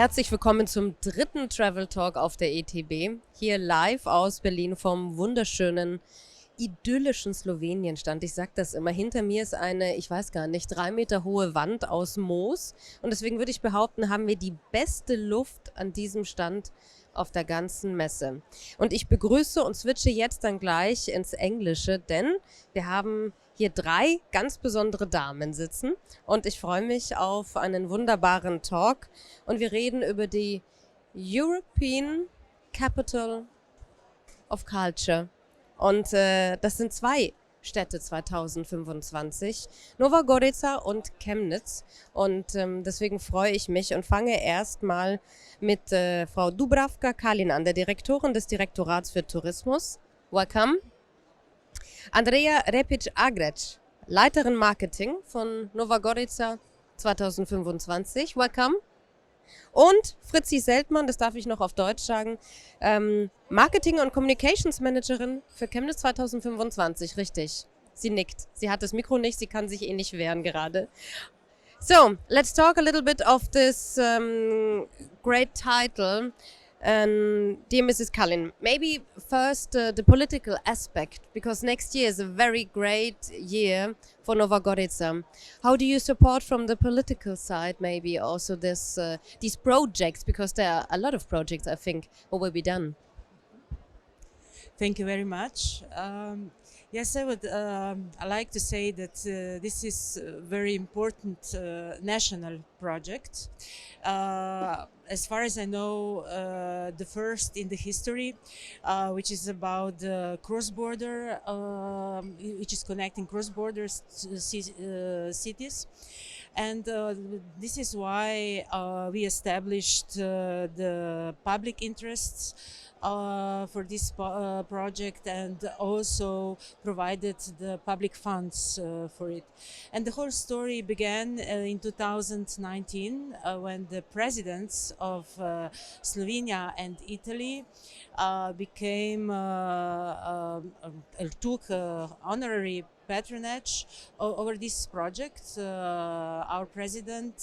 Herzlich willkommen zum 3. Travel Talk auf der ITB. Hier live aus Berlin vom wunderschönen, idyllischen Slowenien stand. Ich sage das immer, hinter mir ist eine, ich weiß gar nicht, 3 Meter hohe Wand aus Moos. Und deswegen würde ich behaupten, haben wir die beste Luft an diesem Stand auf der ganzen Messe. Und ich begrüße und switche jetzt dann gleich ins Englische, denn wir haben hier 3 ganz besondere Damen sitzen und ich freue mich auf einen wunderbaren Talk und wir reden über die European Capital of Culture und das sind 2 Städte 2025, Nova Gorica und Chemnitz und deswegen freue ich mich und fange erstmal mit Frau Dubravka Kalin an, der Direktorin des Direktorats für Tourismus. Welcome. Andreja Repič Agrež, Leiterin Marketing von Nova Gorica 2025. Welcome. Und Frizzi Seltmann, das darf ich noch auf Deutsch sagen, Marketing- und Communications Managerin für Chemnitz 2025, richtig. Sie nickt. Sie hat das Mikro nicht, sie kann sich nicht wehren gerade. So, let's talk a little bit of this great title. Dear Mrs. Kalin, maybe first the political aspect, because next year is a very great year for Nova Gorica. How do you support from the political side maybe also these projects, because there are a lot of projects I think what will be done? Thank you very much. Yes, I would I like to say that this is a very important national project. As far as I know, the first in the history, which is about cross-border, which is connecting cross-border cities. And this is why we established the public interests for this project and also provided the public funds for it. And the whole story began in 2019 when the presidents of Slovenia and Italy took honorary patronage over this project. Our president,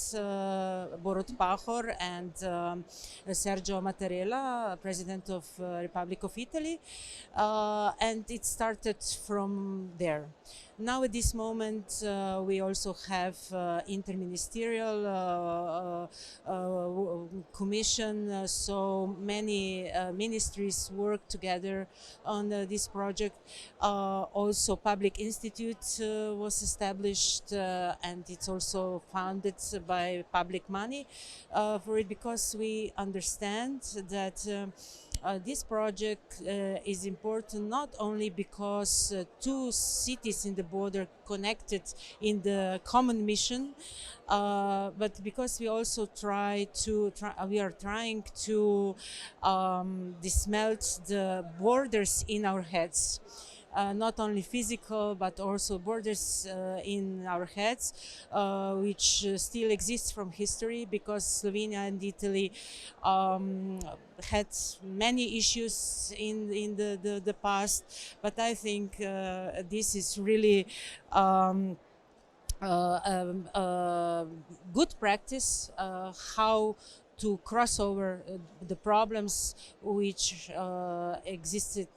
Borut Pahor, and Sergio Mattarella, president of Republic of Italy, and it started from there. Now at this moment we also have interministerial commission, so many ministries work together on this project. Also Public Institute was established and it's also funded by public money for it, because we understand that this project is important not only because 2 cities in the border connected in the common mission, but because we also we are trying to dismelt the borders in our heads. Not only physical, but also borders in our heads, which still exists from history, because Slovenia and Italy had many issues in the past. But I think this is really good practice, how to cross over the problems which existed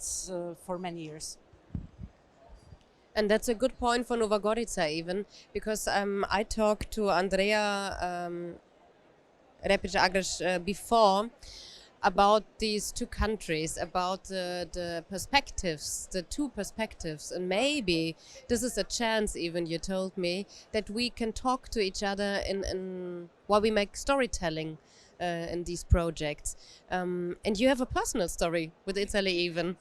for many years. And that's a good point for Nova Gorica even, because I talked to Andreja Repič Agrež before about these 2 countries, about the perspectives, the 2 perspectives, and maybe this is a chance even, you told me, that we can talk to each other in while we make storytelling in these projects. And you have a personal story with Italy even.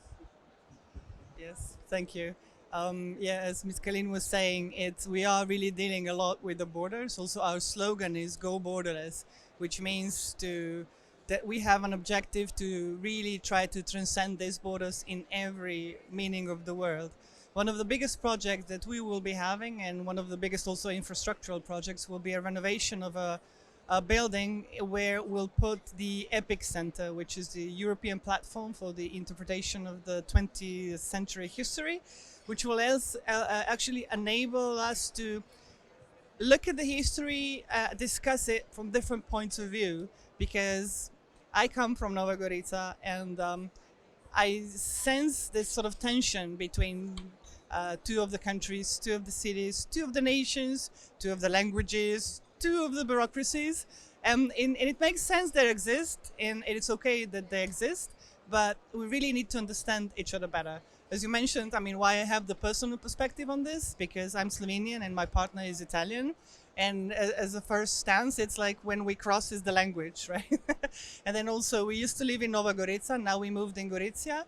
Yes, thank you. As Ms. Kalin was saying, we are really dealing a lot with the borders. Also, our slogan is "Go Borderless," which means that we have an objective to really try to transcend these borders in every meaning of the word. One of the biggest projects that we will be having, and one of the biggest also infrastructural projects, will be a renovation of a building where we'll put the EPIC Center, which is the European platform for the interpretation of the 20th century history, which will actually enable us to look at the history, discuss it from different points of view, because I come from Nova Gorica, and I sense this sort of tension between two of the countries, two of the cities, two of the nations, two of the languages, two of the bureaucracies. And it makes sense they exist, and it's okay that they exist, but we really need to understand each other better. As you mentioned, I mean, why I have the personal perspective on this, because I'm Slovenian and my partner is Italian. And as a first stance, it's like when we cross is the language, right? And then also we used to live in Nova Gorica, now we moved in Gorizia.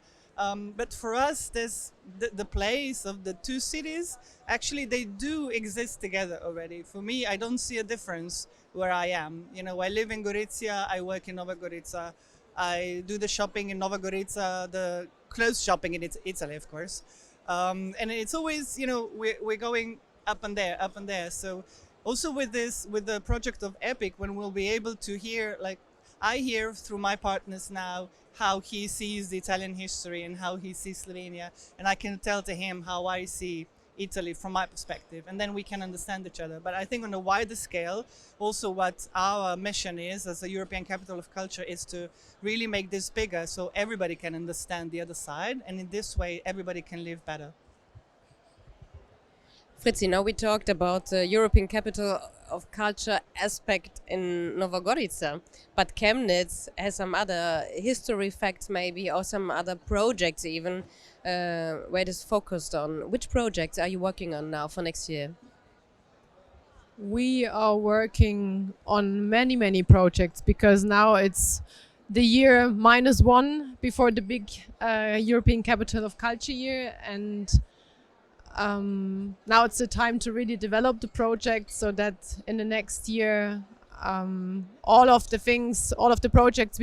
But for us, there's the place of the two cities, actually they do exist together already. For me, I don't see a difference where I am. You know, I live in Gorizia, I work in Nova Gorica, I do the shopping in Nova Gorica, the clothes shopping in Italy, of course. And it's always, you know, we're going up and there. So also with the project of EPIC, when we'll be able to hear, like I hear through my partners now, how he sees the Italian history and how he sees Slovenia, and I can tell to him how I see Italy from my perspective, and then we can understand each other. But I think on a wider scale, also what our mission is as a European capital of culture is to really make this bigger so everybody can understand the other side, and in this way everybody can live better. Frizzi, now we talked about the European capital of culture aspect in Nova Gorica, but Chemnitz has some other history facts maybe, or some other projects even, where it is focused on. Which projects are you working on now for next year? We are working on many projects, because now it's the year -1 before the big European capital of culture year, and now it's the time to really develop the project, so that in the next year all of the projects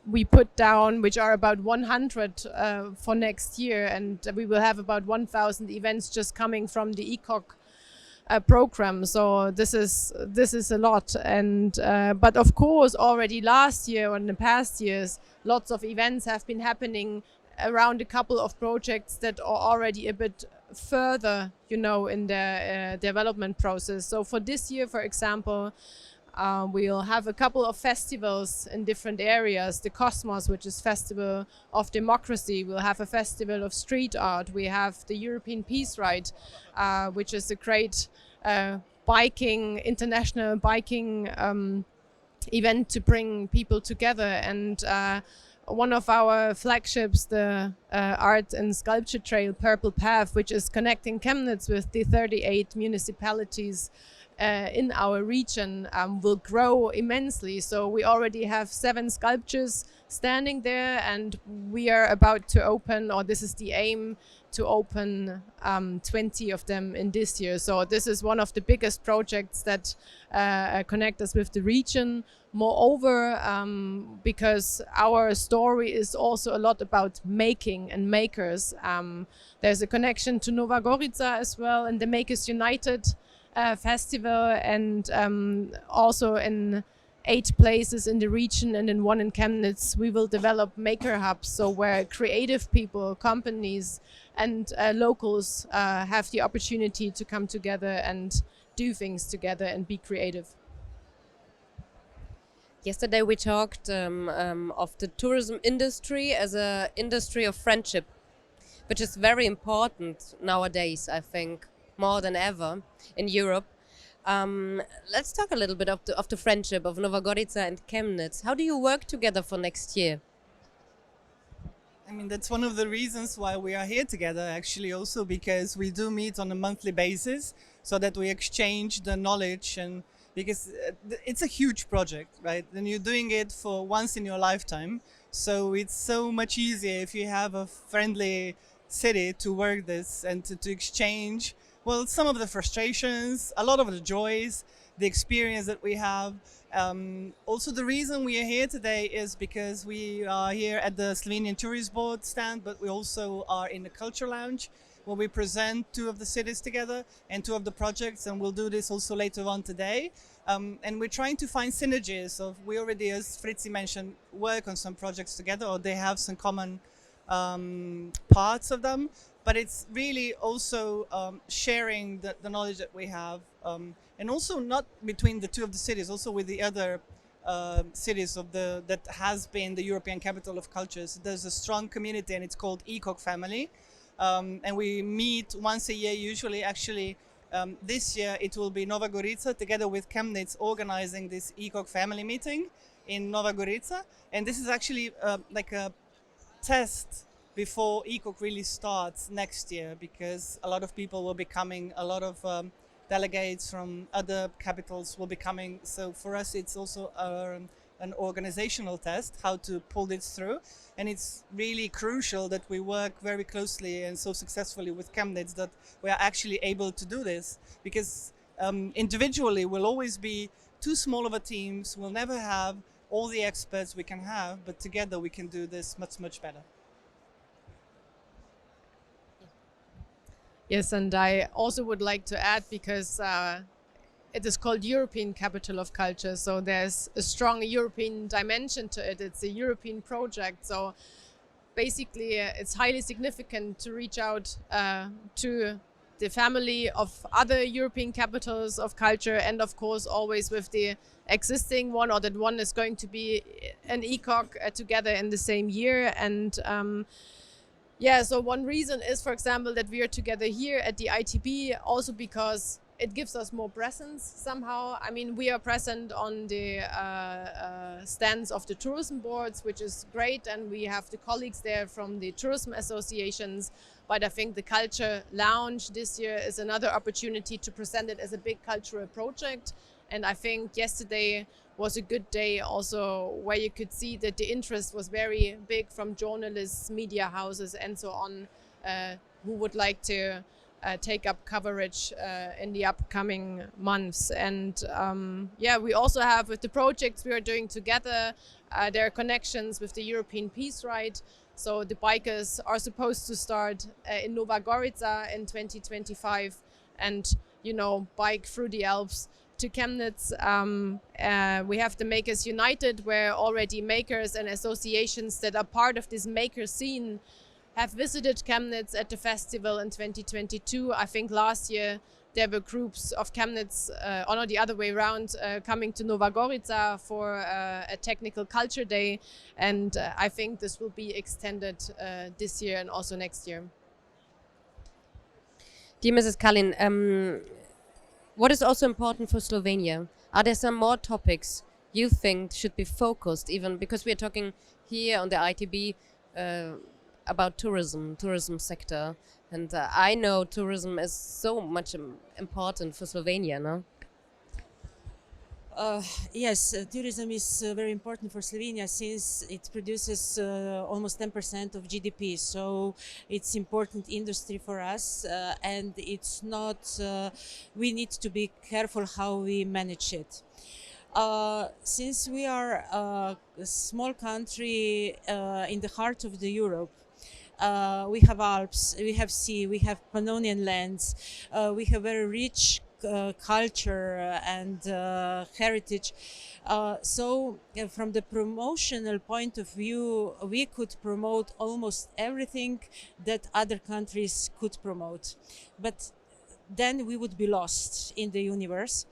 we put down, which are about 100 for next year, and we will have about 1,000 events just coming from the ECOC program. So this is a lot, and but of course already last year or in the past years, lots of events have been happening around a couple of projects that are already a bit further, you know, in the development process. So for this year, for example, we'll have a couple of festivals in different areas. The Cosmos, which is Festival of Democracy. We'll have a festival of street art. We have the European Peace Ride, which is a great international biking event to bring people together. And one of our flagships, the art and sculpture trail Purple Path, which is connecting Chemnitz with the 38 municipalities in our region, will grow immensely. So we already have 7 sculptures standing there, and we are about to open, or this is the aim, to open 20 of them in this year. So this is one of the biggest projects that connect us with the region. Moreover, because our story is also a lot about making and makers, there's a connection to Nova Gorica as well, and the Makers United festival, and also in 8 places in the region and in 1 in Chemnitz, we will develop maker hubs, so where creative people, companies and locals have the opportunity to come together and do things together and be creative. Yesterday we talked of the tourism industry as an industry of friendship, which is very important nowadays, I think, more than ever in Europe. Let's talk a little bit of the friendship of Nova Gorica and Chemnitz. How do you work together for next year? I mean, that's one of the reasons why we are here together, actually, also because we do meet on a monthly basis so that we exchange the knowledge, and because it's a huge project, right? And you're doing it for once in your lifetime. So it's so much easier if you have a friendly city to work this and to exchange, well, some of the frustrations, a lot of the joys, the experience that we have. Also, the reason we are here today is because we are here at the Slovenian Tourist Board stand, but we also are in the Culture Lounge, where we present 2 of the cities together and 2 of the projects, and we'll do this also later on today. And we're trying to find synergies of, we already, as Frizzi mentioned, work on some projects together, or they have some common parts of them. but it's really also sharing the knowledge that we have, and also not between the two of the cities, also with the other cities of that has been the European Capital of Cultures. There's a strong community, and it's called ECOC Family, and we meet once a year usually. Actually, this year it will be Nova Gorica together with Chemnitz organizing this ECOC Family meeting in Nova Gorica, and this is actually like a test before ECOC really starts next year, because a lot of people will be coming, a lot of delegates from other capitals will be coming. So for us, it's also an organizational test, how to pull this through. And it's really crucial that we work very closely and so successfully with Chemnitz that we are actually able to do this, because individually we'll always be too small of a teams. We'll never have all the experts we can have, but together we can do this much, much better. Yes, and I also would like to add, because it is called European Capital of Culture, so there's a strong European dimension to it. It's a European project, so basically it's highly significant to reach out to the family of other European capitals of culture, and of course always with the existing one, or that one is going to be an ECOC together in the same year. And yeah, so one reason is, for example, that we are together here at the ITB, also because it gives us more presence somehow. I mean, we are present on the stands of the tourism boards, which is great, and we have the colleagues there from the tourism associations. But I think the Culture Lounge this year is another opportunity to present it as a big cultural project. And I think yesterday was a good day also, where you could see that the interest was very big from journalists, media houses and so on, who would like to take up coverage in the upcoming months. And yeah, we also have, with the projects we are doing together, there are connections with the European Peace Ride. So the bikers are supposed to start in Nova Gorica in 2025 and, you know, bike through the Alps to Chemnitz. We have the Makers United, where already makers and associations that are part of this maker scene have visited Chemnitz at the festival in 2022. I think last year there were groups of Chemnitz, or not the other way around, coming to Nova Gorica for a technical culture day. And I think this will be extended this year and also next year. Dear Mrs. Kalin, what is also important for Slovenia? Are there some more topics you think should be focused, even because we are talking here on the ITB about tourism sector, and I know tourism is so much important for Slovenia, no? Yes, tourism is very important for Slovenia, since it produces almost 10% of GDP. So it's important industry for us, and it's not. We need to be careful how we manage it. Since we are a small country in the heart of the Europe, we have Alps, we have sea, we have Pannonian lands, we have very rich culture and heritage. So from the promotional point of view, we could promote almost everything that other countries could promote. But then we would be lost in the universe.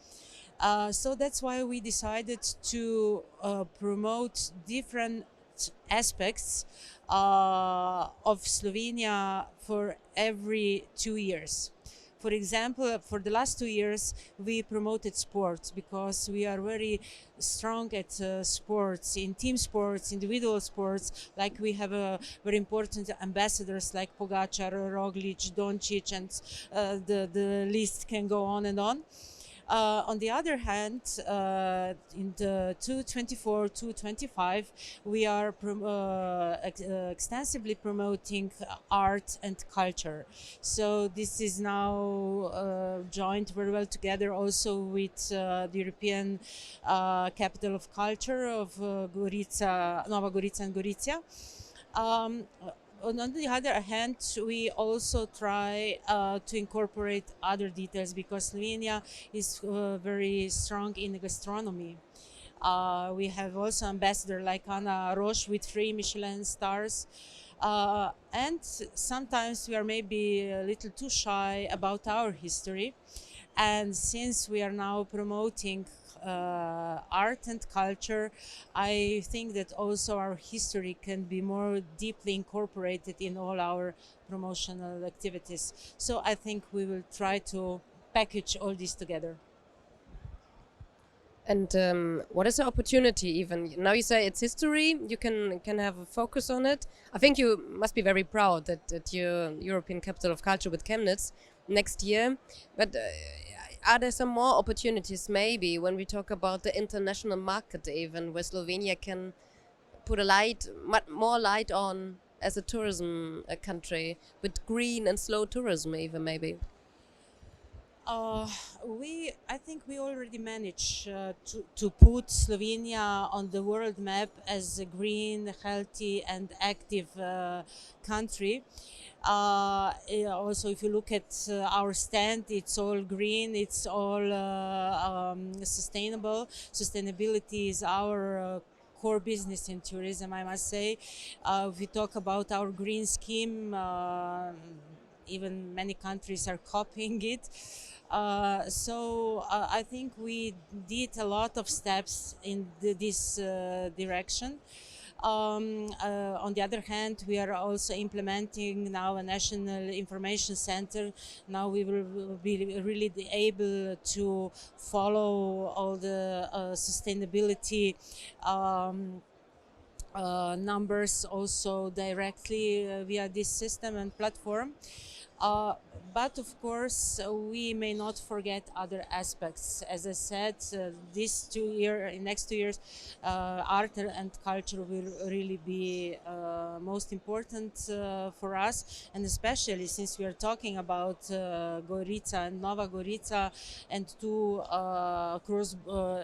So that's why we decided to promote different aspects of Slovenia for every 2 years. For example, for the last 2 years, we promoted sports, because we are very strong at sports, in team sports, individual sports. Like we have very important ambassadors like Pogačar, Roglič, Doncic, and the list can go on and on. On the other hand, in the 2024-2025, we are extensively promoting art and culture. So this is now joined very well together also with the European Capital of Culture of Gorica, Nova Gorica and Gorizia. On the other hand, we also try to incorporate other details, because Slovenia is very strong in gastronomy. We have also ambassador like Anna Roche with 3 Michelin stars. And sometimes we are maybe a little too shy about our history. And since we are now promoting art and culture, I think that also our history can be more deeply incorporated in all our promotional activities. So I think we will try to package all this together. And what is the opportunity even? Now you say it's history, you can have a focus on it. I think you must be very proud that you're European Capital of Culture with Chemnitz next year. But are there some more opportunities maybe when we talk about the international market even, where Slovenia can put more light on as a tourism country with green and slow tourism even maybe? I think we already managed to put Slovenia on the world map as a green, healthy and active country. Also, if you look at our stand, it's all green, it's all sustainable. Sustainability is our core business in tourism, I must say. If we talk about our green scheme, even many countries are copying it. So I think we did a lot of steps in this direction. On the other hand, we are also implementing now a national information center. Now we will be really able to follow all the sustainability numbers also directly via this system and platform. But of course, we may not forget other aspects. As I said, in next 2 years, art and culture will really be most important for us, and especially since we are talking about Gorica and Nova Gorica and two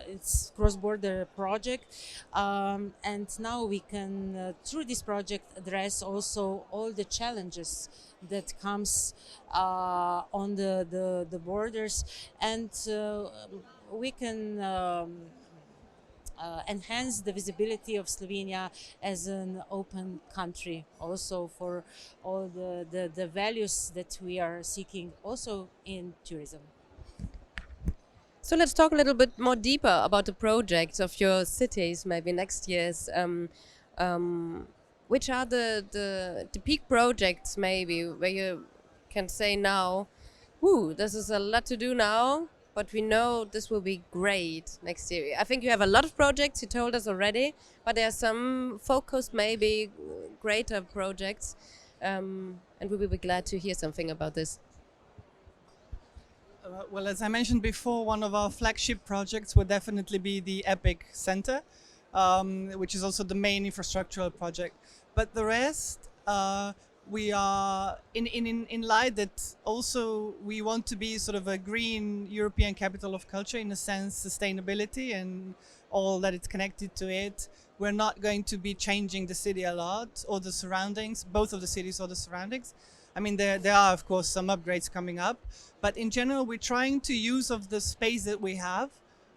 it's cross-border project, and now we can through this project address also all the challenges that comes on the borders, and we can enhance the visibility of Slovenia as an open country, also for all the values that we are seeking also in tourism. So let's talk a little bit more deeper about the projects of your cities, maybe next year's. Which are the peak projects maybe where you can say now, this is a lot to do now, but we know this will be great next year. I think you have a lot of projects, you told us already, but there are some focused maybe greater projects, and we will be glad to hear something about this. Well, as I mentioned before, one of our flagship projects would definitely be the EPIC Center, which is also the main infrastructural project. But the rest, we are in light that also we want to be sort of a green European capital of culture, in a sense, sustainability and all that is connected to it. We're not going to be changing the city a lot or the surroundings, both of the cities or the surroundings. I mean, there are, of course, some upgrades coming up, but in general, we're trying to use of the space that we have,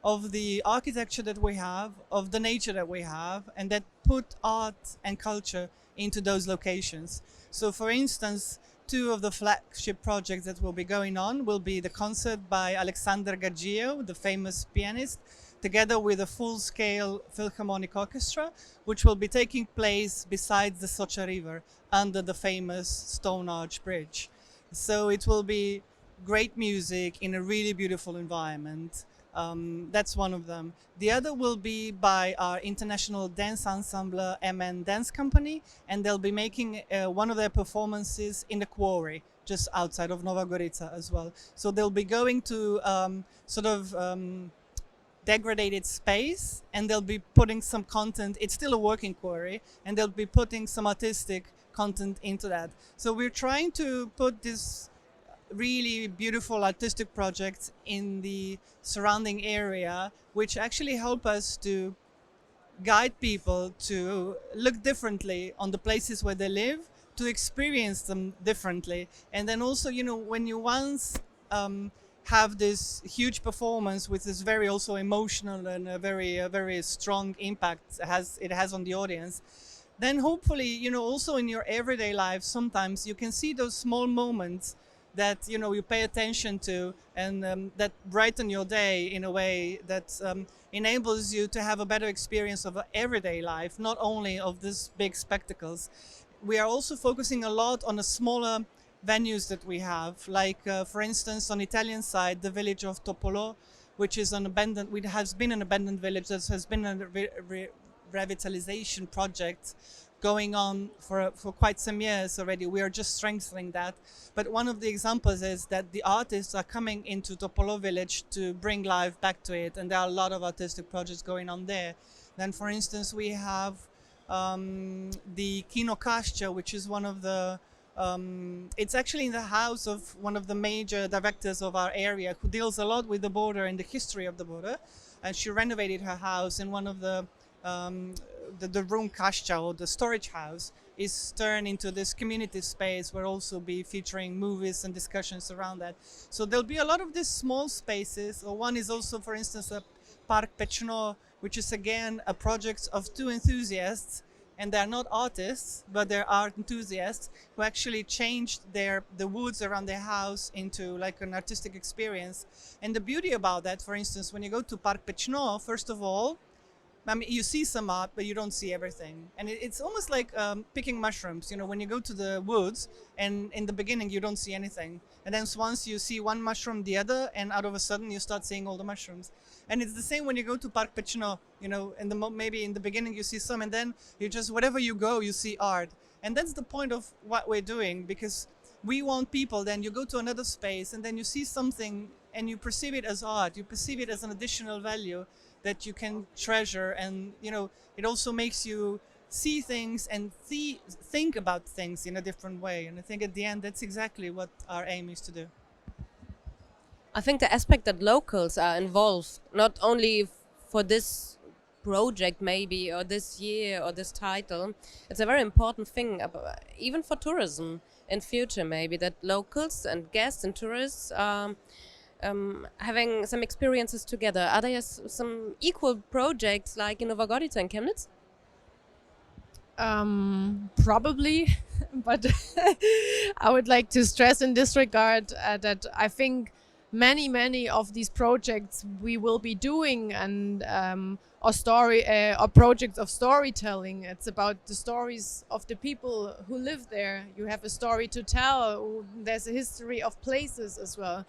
of the architecture that we have, of the nature that we have, and that put art and culture into those locations. So for instance, two of the flagship projects that will be going on will be the concert by Alexander Gadgio, the famous pianist, together with a full-scale Philharmonic Orchestra, which will be taking place beside the Socha River under the famous Stone Arch Bridge. So it will be great music in a really beautiful environment. That's one of them. The other will be by our international dance ensemble MN Dance Company, and they'll be making one of their performances in the quarry just outside of Nova Gorica as well. So they'll be going to degraded space, and they'll be putting some content. It's still a working quarry, and they'll be putting some artistic content into that. So we're trying to put this really beautiful artistic projects in the surrounding area, which actually help us to guide people to look differently on the places where they live, to experience them differently. And then also, you know, when you once have this huge performance with this very also emotional and a very strong impact it has on the audience, then hopefully, also in your everyday life, sometimes you can see those small moments that, you pay attention to, and that brighten your day in a way that enables you to have a better experience of everyday life, not only of these big spectacles. We are also focusing a lot on the smaller venues that we have, like for instance, on Italian side, the village of Topolo, which is has been an abandoned village that has been a revitalization project going on for quite some years already. We are just strengthening that. But one of the examples is that the artists are coming into Topolo village to bring life back to it, and there are a lot of artistic projects going on there. Then, for instance, we have the Kino Kascia, which is one of the it's actually in the house of one of the major directors of our area, who deals a lot with the border and the history of the border, and she renovated her house, and one of the room Kascia, or the storage house, is turned into this community space where also be featuring movies and discussions around that. So there'll be a lot of these small spaces. One is also, for instance, a Park Pecno, which is again a project of two enthusiasts, and they're not artists, but they're art enthusiasts who actually changed the woods around their house into like an artistic experience. And the beauty about that, for instance, when you go to Park Pecno, first of all, I mean, you see some art, but you don't see everything. And it's almost like picking mushrooms. When you go to the woods, and in the beginning you don't see anything. And then once you see one mushroom, the other, and out of a sudden you start seeing all the mushrooms. And it's the same when you go to Park Pecno, maybe in the beginning you see some, and then you just, wherever you go, you see art. And that's the point of what we're doing, because we want people, then you go to another space and then you see something and you perceive it as art, you perceive it as an additional value that you can treasure, and it also makes you see things and think about things in a different way. And I think at the end that's exactly what our aim is to do. I think the aspect that locals are involved, not only for this project maybe, or this year, or this title, it's a very important thing, even for tourism in future maybe, that locals and guests and tourists having some experiences together. Are there some equal projects like in Nova Gorica and Chemnitz? Probably, but I would like to stress in this regard that I think many of these projects we will be doing, and or projects of storytelling. It's about the stories of the people who live there. You have a story to tell. There's a history of places as well.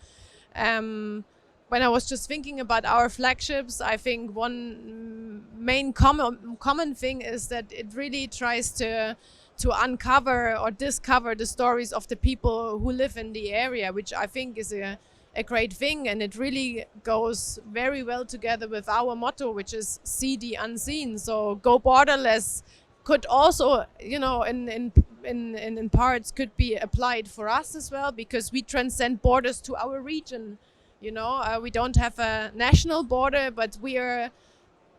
When I was just thinking about our flagships, I think one main common thing is that it really tries to uncover or discover the stories of the people who live in the area, which I think is a great thing, and it really goes very well together with our motto, which is see the unseen. So go borderless could also, in parts could be applied for us as well, because we transcend borders to our region. We don't have a national border, but we are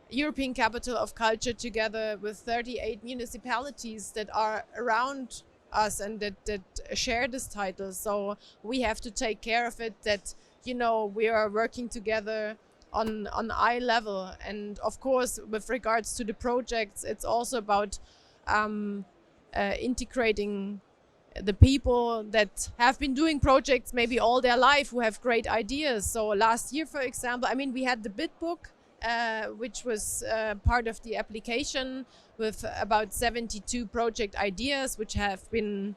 European capital of culture together with 38 municipalities that are around us and that share this title. So we have to take care of it, that we are working together on eye level. And of course, with regards to the projects, it's also about integrating the people that have been doing projects maybe all their life, who have great ideas. So last year, for example, we had the bid book, which was part of the application, with about 72 project ideas, which have been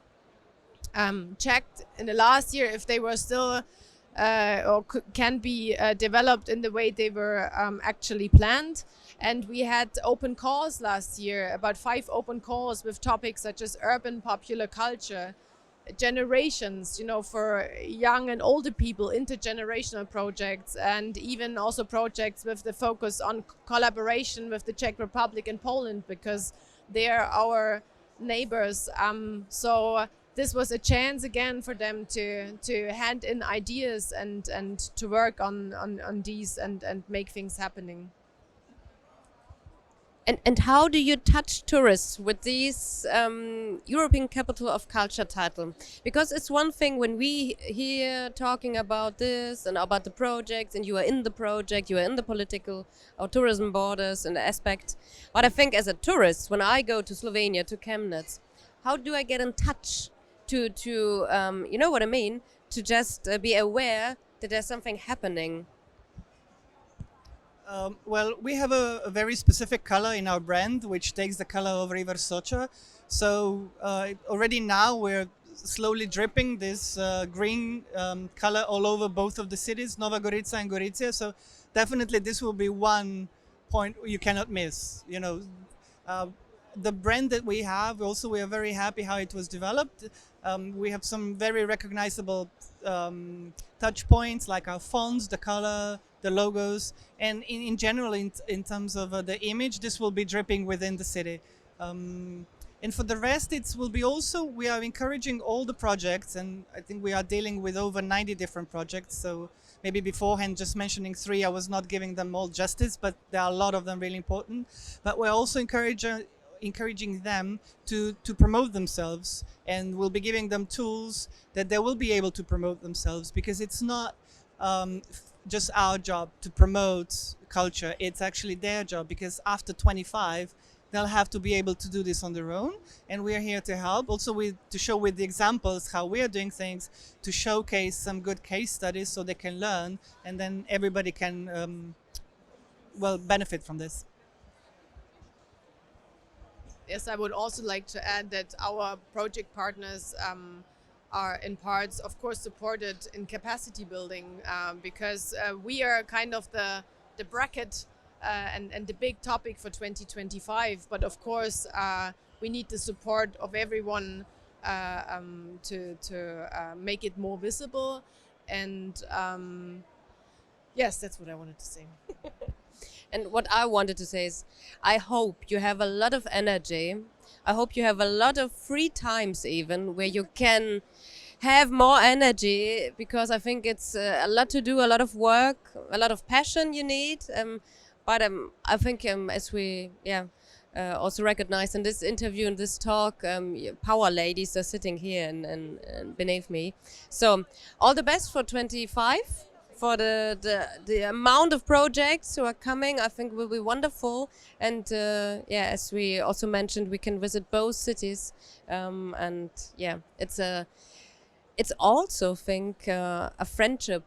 checked in the last year if they were still or can be developed in the way they were actually planned. And we had open calls last year, about 5 open calls with topics such as urban popular culture, generations, for young and older people, intergenerational projects, and even also projects with the focus on collaboration with the Czech Republic and Poland, because they are our neighbors. So this was a chance again for them to hand in ideas and to work on these and make things happening. And how do you touch tourists with these European Capital of Culture title? Because it's one thing when we hear talking about this and about the project, and you are in the project, you are in the political or tourism borders and aspect. But I think as a tourist, when I go to Slovenia, to Chemnitz, how do I get in touch to you know what I mean? To just be aware that there's something happening. Well, we have a very specific color in our brand, which takes the color of River Soča. So already now we're slowly dripping this green color all over both of the cities, Nova Gorica and Gorizia. So definitely this will be one point you cannot miss. You know, the brand that we have, also we are very happy how it was developed. We have some very recognizable touch points like our fonts, the color, the logos, and in general, in terms of the image, this will be dripping within the city. And for the rest, we are encouraging all the projects, and I think we are dealing with over 90 different projects. So maybe beforehand, just mentioning 3, I was not giving them all justice, but there are a lot of them really important. But we're also encouraging them to promote themselves, and we'll be giving them tools that they will be able to promote themselves, because it's not just our job to promote culture, it's actually their job, because after 25 they'll have to be able to do this on their own, and we are here to help also to show with the examples how we are doing things, to showcase some good case studies so they can learn, and then everybody can benefit from this. Yes, I would also like to add that our project partners are in parts, of course, supported in capacity building, because we are kind of the bracket and the big topic for 2025. But of course, we need the support of everyone to make it more visible. And yes, that's what I wanted to say. And what I wanted to say is, I hope you have a lot of energy. I hope you have a lot of free times even where you can have more energy, because I think it's a lot to do, a lot of work, a lot of passion you need. But I think as we also recognize in this interview, in this talk, power ladies are sitting here and beneath me. So all the best for 25. For the amount of projects who are coming, I think will be wonderful. And as we also mentioned, we can visit both cities. It's also, I think, a friendship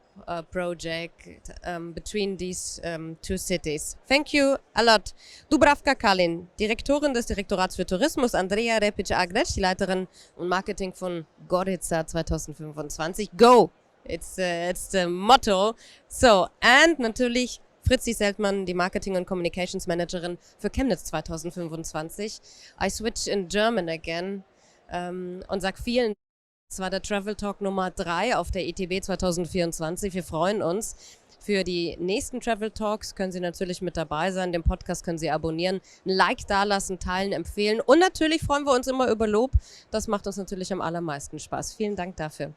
project between these 2 cities. Thank you a lot. Dubravka Kalin, Direktorin des Direktorats für Tourismus, Andreja Repič Agrež, die Leiterin und Marketing von Gorica 2025. Go! It's the motto. So, and natürlich Frizzi Seltmann, die Marketing- und Communications Managerin für Chemnitz 2025. I switch in German again und sag vielen Dank. Das war der Travel Talk Nummer 3 auf der ITB 2024. Wir freuen uns. Für die nächsten Travel Talks können Sie natürlich mit dabei sein. Den Podcast können Sie abonnieren, ein Like dalassen, teilen, empfehlen. Und natürlich freuen wir uns immer über Lob. Das macht uns natürlich am allermeisten Spaß. Vielen Dank dafür.